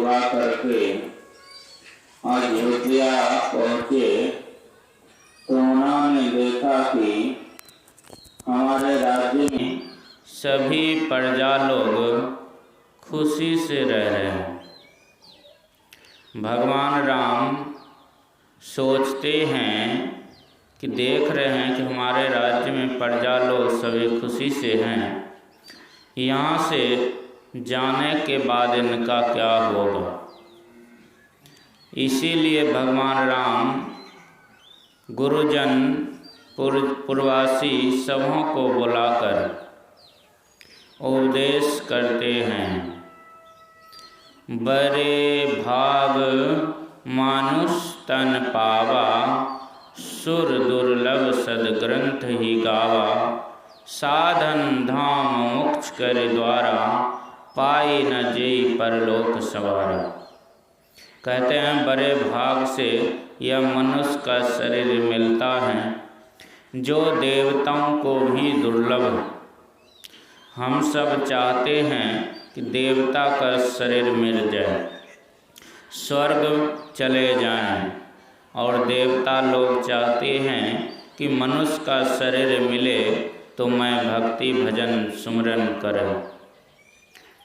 पूरा करके अयोध्या पहुँचे तो उन्होंने देखा कि हमारे राज्य में सभी प्रजा लोग खुशी से रह रहे हैं। भगवान राम सोचते हैं कि देख रहे हैं कि हमारे राज्य में प्रजा लोग सभी खुशी से हैं, यहाँ से जाने के बाद इनका क्या होगा। इसीलिए भगवान राम गुरुजन पूर्ववासी सबों को बुलाकर उपदेश करते हैं। बड़े भाग मानुष तन पावा, सुर दुर्लभ सदग्रंथ ही गावा, साधन धाम मोक्ष कर द्वारा, पाई न जेई परलोक सवारा। कहते हैं बड़े भाग से यह मनुष्य का शरीर मिलता है जो देवताओं को भी दुर्लभ है। हम सब चाहते हैं कि देवता का शरीर मिल जाए, स्वर्ग चले जाएं, और देवता लोग चाहते हैं कि मनुष्य का शरीर मिले तो मैं भक्ति भजन सुमरन करूं,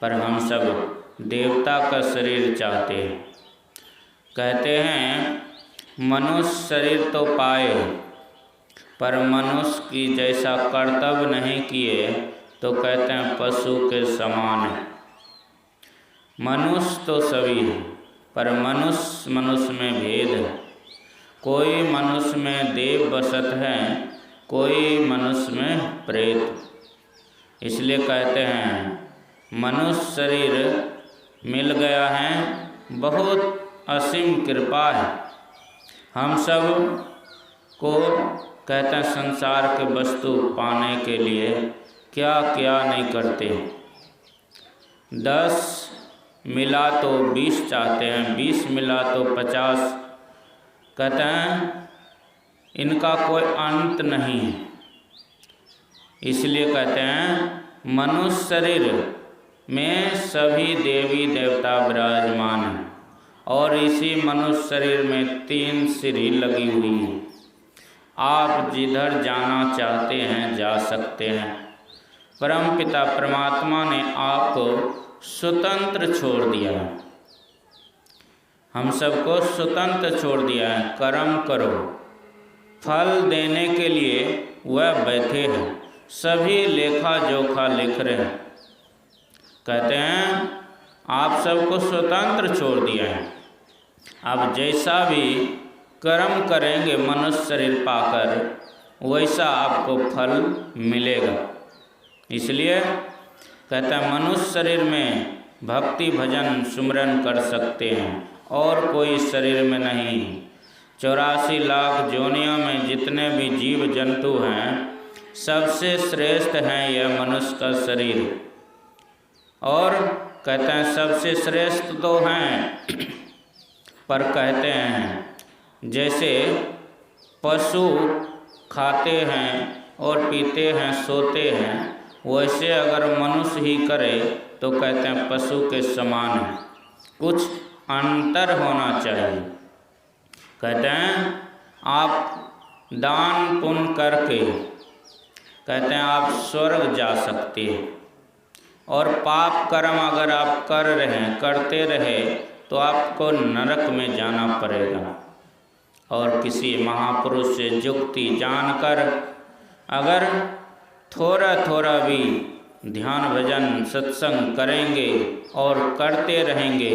पर हम सब देवता का शरीर चाहते हैं। कहते हैं मनुष्य शरीर तो पाए, पर मनुष्य की जैसा कर्तव्य नहीं किए तो कहते हैं पशु के समान है। मनुष्य तो सभी है, पर मनुष्य में भेद है। कोई मनुष्य में देव बसत है, कोई मनुष्य में प्रेत। इसलिए कहते हैं मनुष्य शरीर मिल गया है, बहुत असीम कृपा है। हम सब को कहते हैं संसार के वस्तु पाने के लिए क्या क्या नहीं करते। 10 मिला तो 20 चाहते हैं, 20 मिला तो 50। कहते हैं इनका कोई अंत नहीं है। इसलिए कहते हैं मनुष्य शरीर में सभी देवी देवता विराजमान हैं, और इसी मनुष्य शरीर में 3 सीढ़ी लगी हुई है। आप जिधर जाना चाहते हैं जा सकते हैं। परमपिता परमात्मा ने आपको स्वतंत्र छोड़ दिया है, हम सबको स्वतंत्र छोड़ दिया है। कर्म करो, फल देने के लिए वह बैठे हैं, सभी लेखा जोखा लिख रहे हैं। कहते हैं आप सबको स्वतंत्र छोड़ दिया है, आप जैसा भी कर्म करेंगे मनुष्य शरीर पाकर वैसा आपको फल मिलेगा। इसलिए कहते हैं मनुष्य शरीर में भक्ति भजन सुमरन कर सकते हैं, और कोई शरीर में नहीं। 84 लाख जोनियों में जितने भी जीव जंतु हैं सबसे श्रेष्ठ हैं यह मनुष्य का शरीर। और कहते हैं सबसे श्रेष्ठ तो हैं, पर कहते हैं जैसे पशु खाते हैं और पीते हैं सोते हैं, वैसे अगर मनुष्य ही करे तो कहते हैं पशु के समान है, कुछ अंतर होना चाहिए। कहते हैं आप दान पुण्य करके कहते हैं आप स्वर्ग जा सकते हैं, और पाप कर्म अगर आप करते रहे तो आपको नरक में जाना पड़ेगा। और किसी महापुरुष से जुक्ति जानकर अगर थोड़ा थोड़ा भी ध्यान भजन सत्संग करेंगे और करते रहेंगे,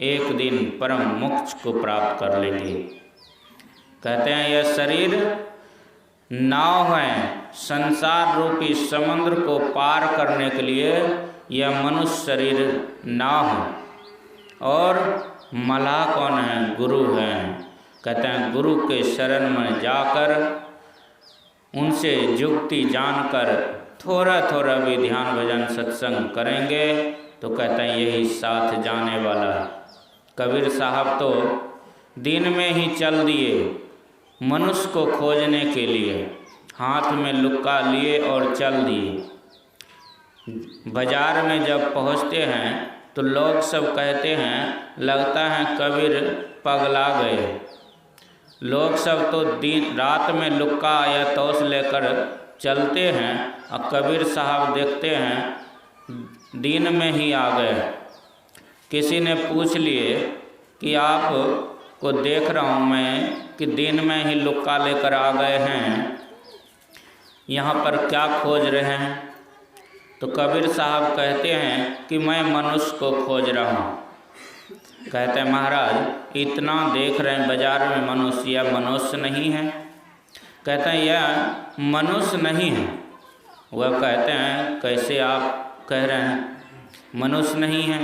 एक दिन परम मोक्ष को प्राप्त कर लेंगे। कहते हैं यह शरीर नाव है, संसार रूपी समुद्र को पार करने के लिए यह मनुष्य शरीर नाव है। और मलाह कौन है? गुरु हैं। कहते हैं गुरु के शरण में जाकर उनसे जुक्ति जानकर थोड़ा थोड़ा भी ध्यान भजन सत्संग करेंगे तो कहते हैं यही साथ जाने वाला है। कबीर साहब तो दिन में ही चल दिए मनुष्य को खोजने के लिए, हाथ में लुक्का लिए और चल दिए। बाजार में जब पहुंचते हैं तो लोग सब कहते हैं लगता है कबीर पगला गए। लोग सब तो दिन रात में लुक्का या तोश लेकर चलते हैं और कबीर साहब देखते हैं दिन में ही आ गए। किसी ने पूछ लिए कि आप को देख रहा हूँ मैं कि दिन में ही लुक्का लेकर आ गए हैं, यहाँ पर क्या खोज रहे हैं? तो कबीर साहब कहते हैं कि मैं मनुष्य को खोज रहा हूँ। कहते हैं महाराज इतना देख रहे हैं बाजार में मनुष्य, यह मनुष्य नहीं है? कहते हैं यह मनुष्य नहीं है। वह कहते हैं कैसे आप कह रहे हैं मनुष्य नहीं है?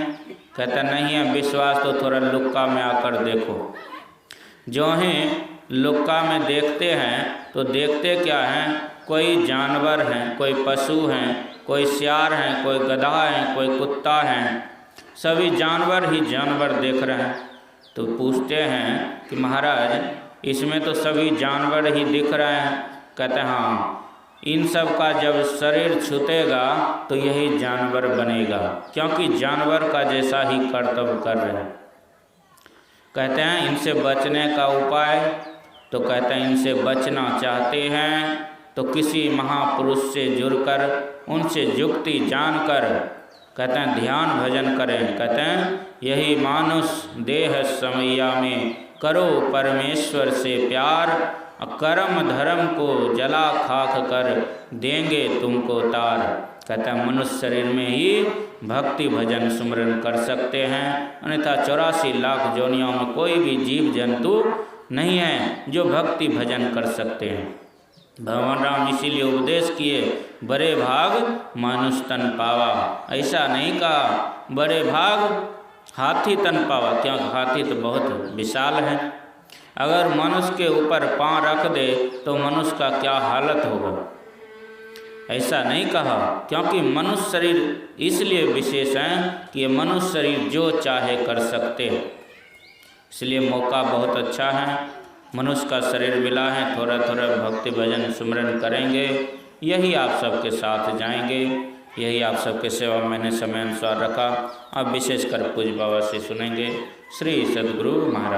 कहते हैं नहीं है विश्वास तो थोड़ा लुक्का में आकर देखो। जो ही लुक्का में देखते हैं तो देखते क्या हैं, कोई जानवर हैं, कोई पशु हैं, कोई सियार हैं, कोई गधा हैं, कोई कुत्ता हैं, सभी जानवर ही जानवर देख रहे हैं। तो पूछते हैं कि महाराज इसमें तो सभी जानवर ही दिख रहे हैं। कहते हैं हाँ, इन सब का जब शरीर छूटेगा तो यही जानवर बनेगा, क्योंकि जानवर का जैसा ही कर्तव्य कर रहे हैं। कहते हैं इनसे बचने का उपाय, तो कहते हैं इनसे बचना चाहते हैं तो किसी महापुरुष से जुड़कर उनसे युक्ति जानकर कहते हैं ध्यान भजन करें। कहते हैं यही मानुष देह समैया में करो परमेश्वर से प्यार, कर्म धर्म को जला खाक कर देंगे तुमको तार। कहते हैं मनुष्य शरीर में ही भक्ति भजन सुमरन कर सकते हैं, अन्यथा 84 लाख योनियों में कोई भी जीव जंतु नहीं है जो भक्ति भजन कर सकते हैं। भगवान राम इसीलिए उपदेश किए बड़े भाग मानुष तन पावा। ऐसा नहीं कहा बड़े भाग हाथी तन पावा, क्योंकि हाथी तो बहुत विशाल है। अगर मनुष्य के ऊपर पाँव रख दे तो मनुष्य का क्या हालत होगा, ऐसा नहीं कहा। क्योंकि मनुष्य शरीर इसलिए विशेष है कि ये मनुष्य शरीर जो चाहे कर सकते हैं, इसलिए मौका बहुत अच्छा है। मनुष्य का शरीर मिला है, थोड़ा थोड़ा भक्ति भजन सुमरन करेंगे, यही आप सबके साथ जाएंगे। यही आप सबके सेवा मैंने समय अनुसार रखा। अब विशेषकर पूज्य बाबा से सुनेंगे। श्री सद्गुरु महाराज।